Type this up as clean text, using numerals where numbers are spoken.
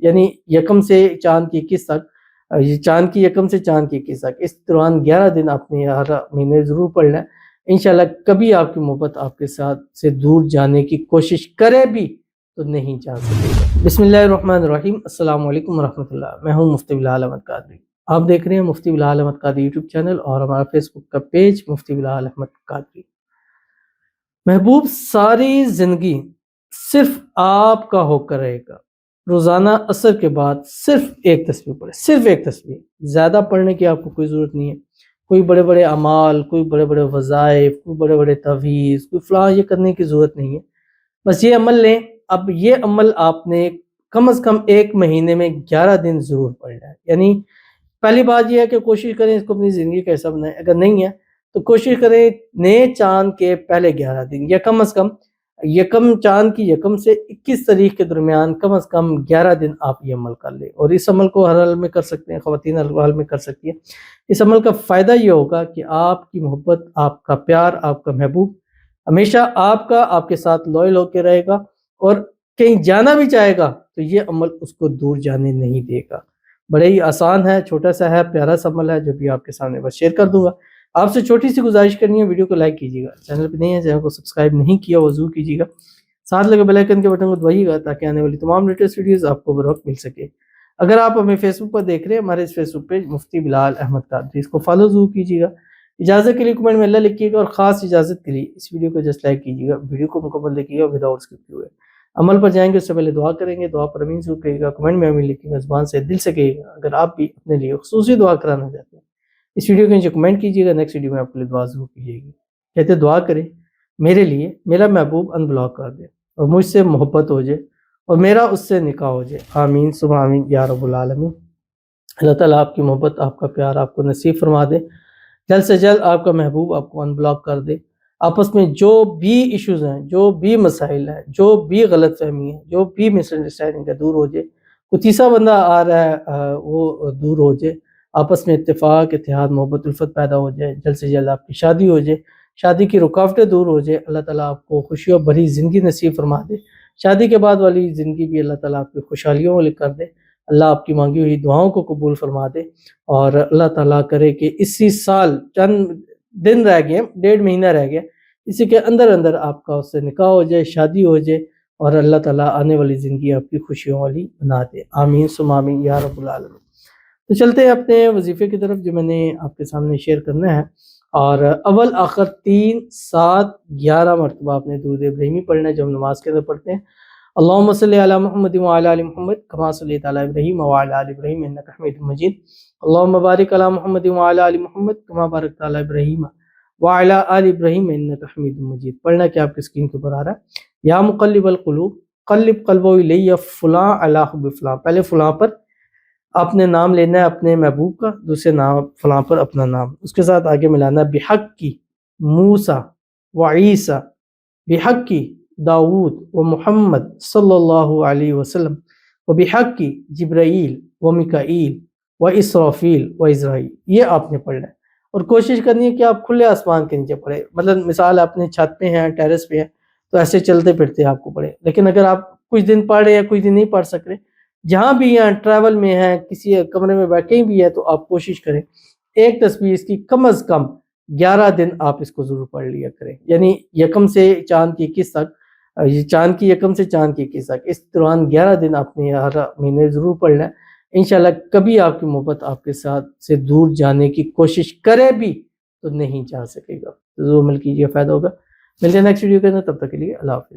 یعنی یکم سے چاند کی 21 تک، چاند کی یکم سے چاند کی 21 تک، اس دوران 11 دن آپ نے ہر مہینے ضرور پڑھنا ہے۔ انشاءاللہ کبھی آپ کی محبت آپ کے ساتھ سے دور جانے کی کوشش کرے بھی تو نہیں جا سکے گا۔ بسم اللہ الرحمن الرحیم۔ السلام علیکم ورحمۃ اللہ۔ میں ہوں مفتی بلال احمد قادری۔ آپ دیکھ رہے ہیں مفتی بلال احمد قادری یوٹیوب چینل اور ہمارا فیس بک کا پیج مفتی بلال احمد قادری۔ محبوب ساری زندگی صرف آپ کا ہو کر رہے گا۔ روزانہ عصر کے بعد صرف ایک تسبیح پڑھے، صرف ایک تسبیح، زیادہ پڑھنے کی آپ کو کوئی ضرورت نہیں ہے۔ کوئی بڑے بڑے اعمال، کوئی بڑے بڑے وظائف، کوئی بڑے بڑے تعویذ، کوئی فلاں یہ کرنے کی ضرورت نہیں ہے۔ بس یہ عمل لیں۔ اب یہ عمل آپ نے کم از کم ایک مہینے میں 11 دن ضرور پڑھنا ہے۔ یعنی پہلی بات یہ ہے کہ کوشش کریں اس کو اپنی زندگی کا حصہ بنائیں۔ اگر نہیں ہے تو کوشش کریں نئے چاند کے پہلے 11 دن یا کم از کم یکم چاند کی یکم سے 21 تاریخ کے درمیان کم از کم 11 دن آپ یہ عمل کر لیں، اور اس عمل کو ہر حال میں کر سکتے ہیں، خواتین ہر حال میں کر سکتی ہیں۔ اس عمل کا فائدہ یہ ہوگا کہ آپ کی محبت، آپ کا پیار، آپ کا محبوب ہمیشہ آپ کے ساتھ لوئل ہو کے رہے گا، اور کہیں جانا بھی چاہے گا تو یہ عمل اس کو دور جانے نہیں دے گا۔ بڑے ہی آسان ہے، چھوٹا سا ہے، پیارا سا عمل ہے جو بھی آپ کے سامنے بس شیئر کر دوں گا۔ آپ سے چھوٹی سی گزارش کرنی ہے، ویڈیو کو لائک کیجیے گا، چینل پہ نہیں ہے چینل کو سبسکرائب نہیں کیا وہ ضرور کیجیے گا، ساتھ لگے بیل آئیکن کے بٹن کو دبائیے گا تاکہ آنے والی تمام لیٹسٹ ویڈیوز آپ کو بروقت مل سکے۔ اگر آپ ہمیں فیس بک پر دیکھ رہے ہیں، ہمارے اس فیس بک پیج مفتی بلال احمد قادری، اس کو فالو ضرور کیجیے گا۔ اجازت کے لیے کمنٹ میں اللہ لکھیے گا، اور خاص اجازت کے لیے اس ویڈیو کو جسٹ لائک کیجیے گا، ویڈیو کو مکمل دیکھیے گا وداؤٹ اسکپ ہوئے۔ عمل پر جائیں گے اس سے پہلے دعا کریں گے، دعا پر امین ضرور کریے گا، کمنٹ میں امین لکھیے گا، زبان سے دل سے کہیے گا۔ اگر آپ بھی اپنے لیے خصوصی دعا کرانا چاہتے ہیں اس ویڈیو کے نیچے کمنٹ کیجیے گا، نیکسٹ ویڈیو میں آپ کے لیے دعا ضرور کی جائے گی۔ کہتے دعا کریں میرے لیے میرا محبوب ان بلاک کر دے، اور مجھ سے محبت ہو جائے، اور میرا اس سے نکاح ہو جائے، آمین ثم آمین یا رب العالمین۔ اللہ تعالیٰ آپ کی محبت، آپ کا پیار آپ کو نصیب فرما دے، جلد سے جلد آپ کا محبوب آپ کو ان بلاک کر دے۔ آپس میں جو بھی ایشوز ہیں، جو بھی مسائل ہیں، جو بھی غلط فہمی ہے، جو بھی مس انڈرسٹینڈنگ ہے، دور ہو جائے۔ کوئی تیسرا بندہ آ رہا ہے وہ دور ہو جائے، آپس میں اتفاق، اتحاد، محبت، الفت پیدا ہو جائے، جلد سے جلد آپ کی شادی ہو جائے، شادی کی رکاوٹیں دور ہو جائے، اللہ تعالیٰ آپ کو خوشیوں بھری زندگی نصیب فرما دے، شادی کے بعد والی زندگی بھی اللہ تعالیٰ آپ کی خوشحالیوں والی کر دے، اللہ آپ کی مانگی ہوئی دعاؤں کو قبول فرما دے، اور اللہ تعالیٰ کرے کہ اسی سال چند دن رہ گئے، 1.5 مہینہ رہ گیا، اسی کے اندر اندر آپ کا اس سے نکاح ہو جائے، شادی ہو جائے، اور اللہ تعالیٰ آنے والی زندگی آپ کی خوشیوں والی بنا دے، آمین ثم آمین یا رب العالمین۔ تو چلتے ہیں اپنے وظیفے کی طرف جو میں نے آپ کے سامنے شیئر کرنا ہے، اور اول آخر 3 7 11 مرتبہ آپ نے درود ابراہیمی پڑھنا ہے جو ہم نماز کے اندر پڑھتے ہیں۔ اللہم صلی علی محمد وعلی آل محمد کما صلیت علی ابراہیم وعلی آل ابراہیم انک حمید مجید۔ اللہم بارک علی محمد وعلی آل محمد کما بارکت علی ابراہیم وعلی آل ابراہیم انک حمید مجید۔ پڑھنا کہ آپ کی اسکرین کے اوپر آ رہا ہے، یا مقلب القلوب قلب قلبہ الی فلاں علی حب فلاں۔ پہلے فلاں پر آپ نے نام لینا ہے اپنے محبوب کا، دوسرے نام فلاں پر اپنا نام، اس کے ساتھ آگے ملانا ہے بحق کی موسیٰ و عیسیٰ، بحق کی داود و محمد صلی اللہ علیہ وسلم، و بحق کی جبرائیل و میکائیل و اسرافیل و اسرائیل۔ یہ آپ نے پڑھنا ہے، اور کوشش کرنی ہے کہ آپ کھلے آسمان کے نیچے پڑھیں۔ مطلب مثال اپنے چھت پہ ہیں، ٹیرس پہ ہیں، تو ایسے چلتے پھرتے آپ کو پڑھیں۔ لیکن اگر آپ کچھ دن پڑھ رہے ہیں، کچھ دن نہیں پڑھ سک رہے، جہاں بھی ہیں، ٹریول میں ہیں، کسی کمرے میں بیٹھے بھی ہے، تو آپ کوشش کریں ایک تسبیح اس کی کم از کم 11 دن آپ اس کو ضرور پڑھ لیا کریں۔ یعنی یکم سے چاند کی 21 تک، چاند کی یکم سے چاند کی 21 تک، اس دوران 11 دن آپ نے ہر مہینے ضرور پڑھنا ہے۔ انشاءاللہ کبھی آپ کی محبت آپ کے ساتھ سے دور جانے کی کوشش کرے بھی تو نہیں جا سکے گا۔ ضرور عمل کیجیے، فائدہ ہوگا۔ ملتے ہیں نیکسٹ ویڈیو کے اندر، تب تک کے لیے اللہ حافظ۔